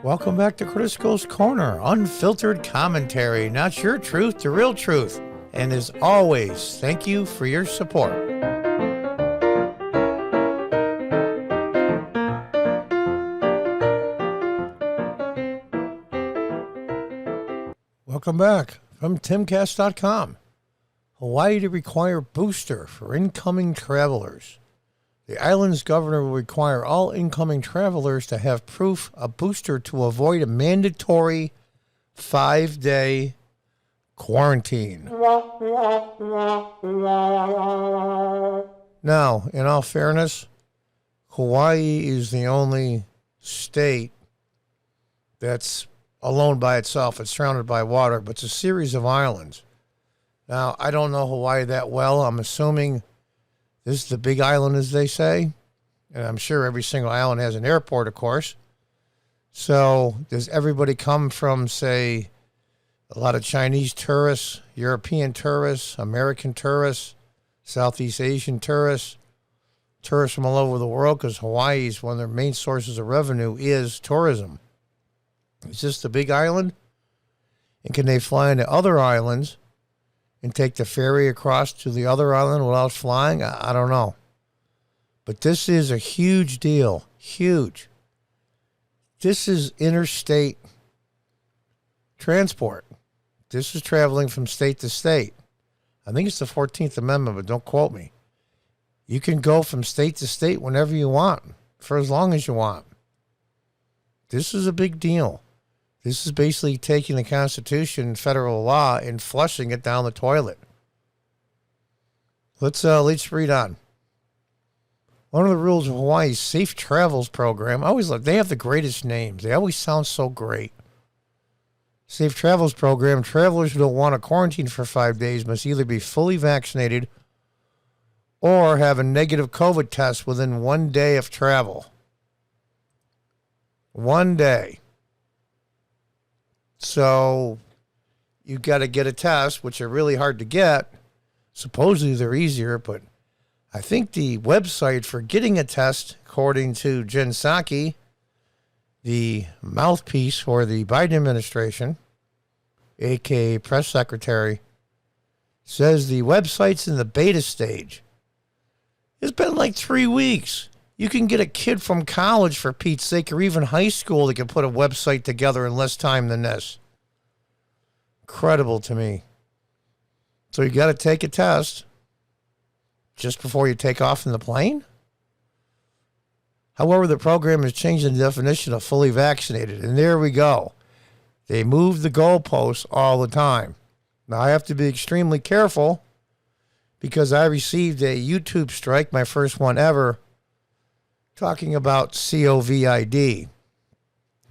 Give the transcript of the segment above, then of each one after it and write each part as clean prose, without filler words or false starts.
Welcome back to Crisco's Corner, unfiltered commentary, not your truth, the real truth. And as always, thank you for your support. Welcome back from timcast.com. Hawaii to require booster for incoming travelers. The island's governor will require all incoming travelers to have proof of booster to avoid a mandatory 5-day quarantine. Now, in all fairness, Hawaii is the only state that's alone by itself. It's surrounded by water, but it's a series of islands. Now, I don't know Hawaii that well. I'm assuming this is the big island, as they say. And I'm sure every single island has an airport, of course. So does everybody come from, say, a lot of Chinese tourists, European tourists, American tourists, Southeast Asian tourists, tourists from all over the world? Because Hawaii's one of their main sources of revenue is tourism. Is this the big island? And can they fly into other islands and take the ferry across to the other island without flying? I don't know. But this is a huge deal. Huge. This is interstate transport. This is traveling from state to state. I think it's the 14th Amendment, but don't quote me. You can go from state to state whenever you want, for as long as you want. This is a big deal. This is basically taking the Constitution and federal law and flushing it down the toilet. Let's read on. One of the rules of Hawaii's Safe Travels program, I always love, they have the greatest names. They always sound so great. Safe Travels program, travelers who don't want to quarantine for 5 days must either be fully vaccinated or have a negative COVID test within 1 day of travel. 1 day. So you got to get a test, which are really hard to get. Supposedly they're easier, but I think the website for getting a test, according to Jen Psaki, the mouthpiece for the Biden administration, aka press secretary, says the website's in the beta stage. It's been like 3 weeks. You can get a kid from college, for Pete's sake, or even high school that can put a website together in less time than this. Incredible to me. So you got to take a test just before you take off in the plane? However, the program has changed the definition of fully vaccinated, and there we go. They move the goalposts all the time. Now, I have to be extremely careful because I received a YouTube strike, my first one ever, talking about COVID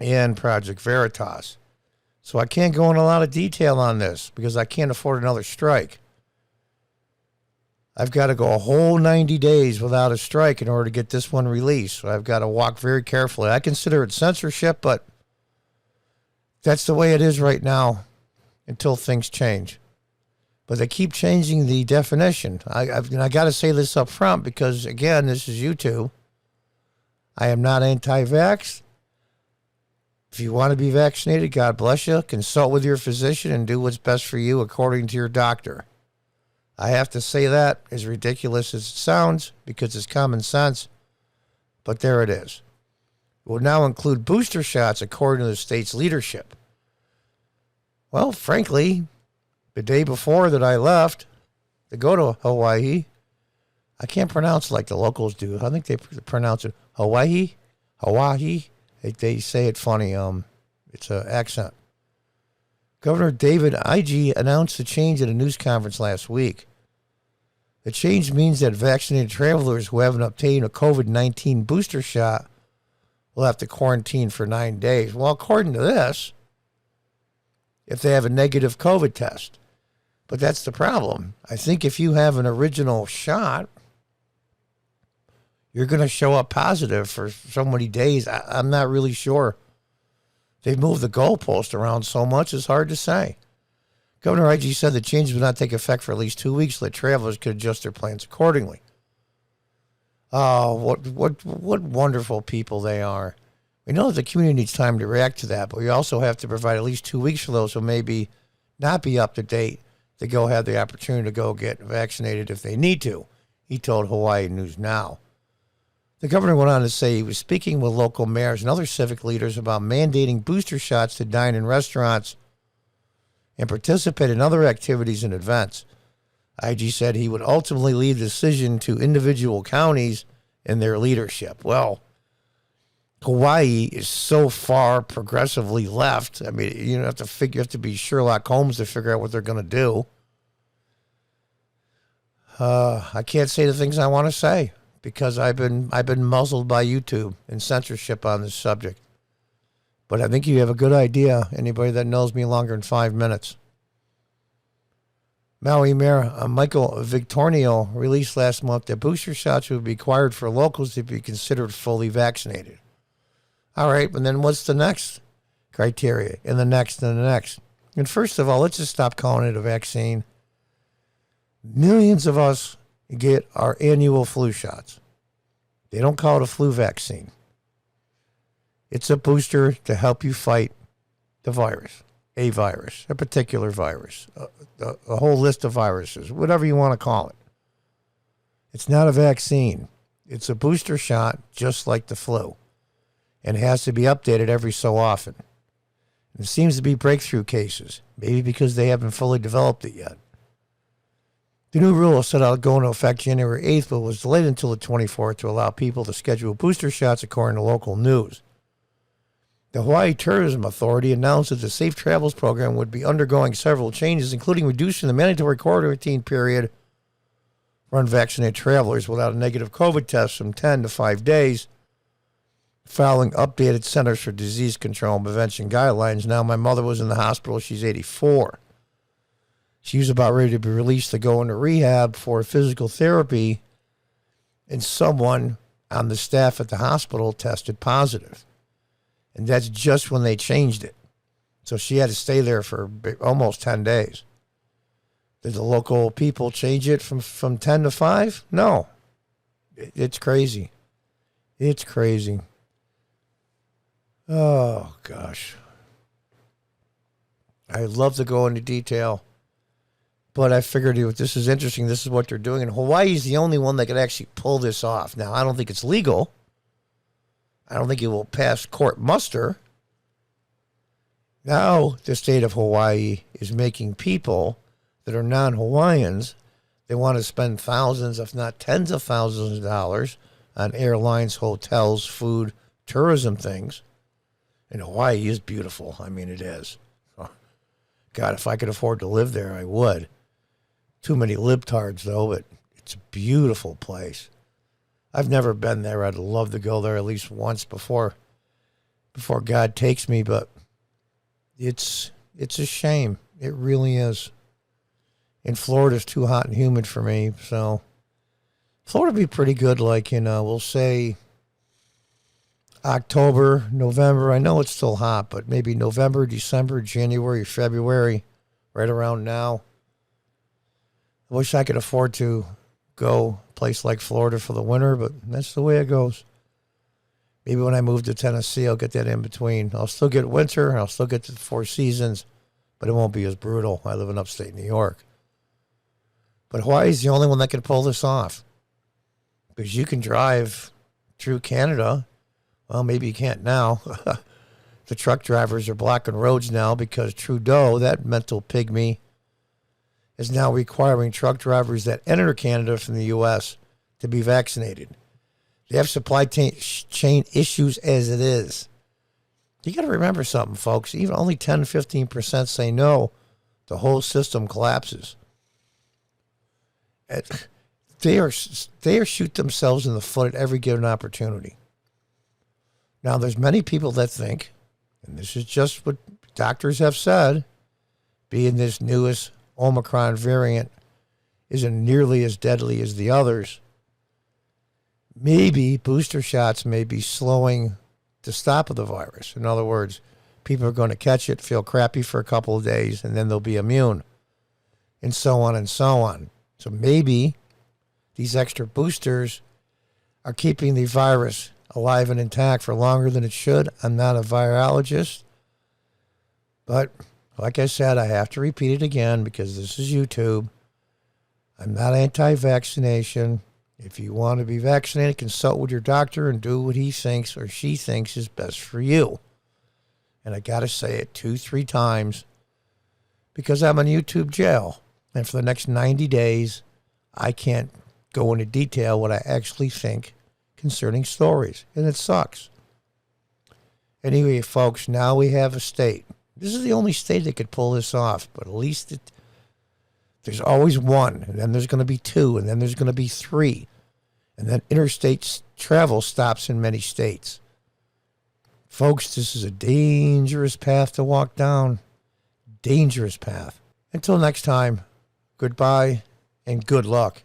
and Project Veritas. So I can't go in a lot of detail on this because I can't afford another strike. I've got to go a whole 90 days without a strike in order to get this one released. So I've got to walk very carefully. I consider it censorship, but that's the way it is right now until things change. But they keep changing the definition. I got to say this up front because, again, this is YouTube. I am not anti-vax. If you want to be vaccinated, God bless you. Consult with your physician and do what's best for you according to your doctor. I have to say that, as ridiculous as it sounds, because it's common sense, but there it is. It will now include booster shots according to the state's leadership. Well, frankly, the day before that I left to go to Hawaii, I can't pronounce like the locals do. I think they pronounce it Hawaii. They say it funny. It's an accent. Governor David Ige announced the change at a news conference last week. The change means that vaccinated travelers who haven't obtained a COVID-19 booster shot will have to quarantine for 9 days. Well, according to this, if they have a negative COVID test. But that's the problem. I think if you have an original shot, you're going to show up positive for so many days. I'm not really sure. They've moved the goalpost around so much, it's hard to say. Governor Ige said the changes would not take effect for at least 2 weeks so that travelers could adjust their plans accordingly. Oh, what wonderful people they are. We know that the community needs time to react to that, but we also have to provide at least 2 weeks for those who maybe not be up to date to go have the opportunity to go get vaccinated if they need to, he told Hawaii News Now. The governor went on to say he was speaking with local mayors and other civic leaders about mandating booster shots to dine in restaurants and participate in other activities and events. IG said he would ultimately leave the decision to individual counties and their leadership. Well, Hawaii is so far progressively left. I mean, you have to be Sherlock Holmes to figure out what they're going to do. I can't say the things I want to say because I've been muzzled by YouTube and censorship on this subject. But I think you have a good idea, anybody that knows me longer than 5 minutes. Maui Mayor Michael Victorino released last month that booster shots would be required for locals to be considered fully vaccinated. All right, but then what's the next criteria? And the next and the next. And first of all, let's just stop calling it a vaccine. Millions of us get our annual flu shots. They don't call it a flu vaccine. It's a booster to help you fight the virus, a particular virus, a whole list of viruses, whatever you want to call it. It's not a vaccine. It's a booster shot just like the flu. And it has to be updated every so often. There seems to be breakthrough cases, maybe because they haven't fully developed it yet. The new rule set out to go into effect January 8th, but was delayed until the 24th to allow people to schedule booster shots according to local news. The Hawaii Tourism Authority announced that the Safe Travels program would be undergoing several changes, including reducing the mandatory quarantine period for unvaccinated travelers without a negative COVID test from 10 to 5 days, following updated Centers for Disease Control and Prevention guidelines. Now, my mother was in the hospital. She's 84. She was about ready to be released to go into rehab for physical therapy, and someone on the staff at the hospital tested positive. And that's just when they changed it. So she had to stay there for almost 10 days. Did the local people change it from 10 to 5? No. It's crazy. It's crazy. Oh, gosh. I'd love to go into detail, but I figured if this is interesting, this is what they're doing. And Hawaii is the only one that could actually pull this off. Now, I don't think it's legal. I don't think it will pass court muster. Now, the state of Hawaii is making people that are non-Hawaiians, they want to spend thousands, if not tens of thousands of dollars on airlines, hotels, food, tourism things. And Hawaii is beautiful. I mean, it is. God, if I could afford to live there, I would. Too many libtards, though, but it's a beautiful place. I've never been there. I'd love to go there at least once before God takes me, but it's a shame. It really is. And Florida's too hot and humid for me, so Florida would be pretty good, like, we'll say October, November. I know it's still hot, but maybe November, December, January, February, right around now. I wish I could afford to go a place like Florida for the winter, but that's the way it goes. Maybe when I move to Tennessee, I'll get that in between. I'll still get winter, I'll still get the 4 seasons, but it won't be as brutal. I live in upstate New York. But Hawaii's the only one that can pull this off. Because you can drive through Canada. Well, maybe you can't now. The truck drivers are blocking roads now because Trudeau, that mental pygmy, is now requiring truck drivers that enter Canada from the U.S. to be vaccinated. They have supply chain issues as it is. You got to remember something, folks. Even only 10 to 15% say no, the whole system collapses. They are shoot themselves in the foot at every given opportunity. Now, there's many people that think, and this is just what doctors have said, being this newest Omicron variant isn't nearly as deadly as the others, maybe booster shots may be slowing the stop of the virus. In other words, people are going to catch it, feel crappy for a couple of days, and then they'll be immune, and so on and so on. So maybe these extra boosters are keeping the virus alive and intact for longer than it should. I'm not a virologist. But like I said, I have to repeat it again because this is YouTube. I'm not anti-vaccination. If you want to be vaccinated, consult with your doctor and do what he thinks or she thinks is best for you. And I got to say it 2-3 times because I'm in YouTube jail. And for the next 90 days, I can't go into detail what I actually think concerning stories. And it sucks. Anyway, folks, now we have a state. This is the only state that could pull this off. But at least there's always one. And then there's going to be 2. And then there's going to be 3. And then interstate travel stops in many states. Folks, this is a dangerous path to walk down. Dangerous path. Until next time, goodbye and good luck.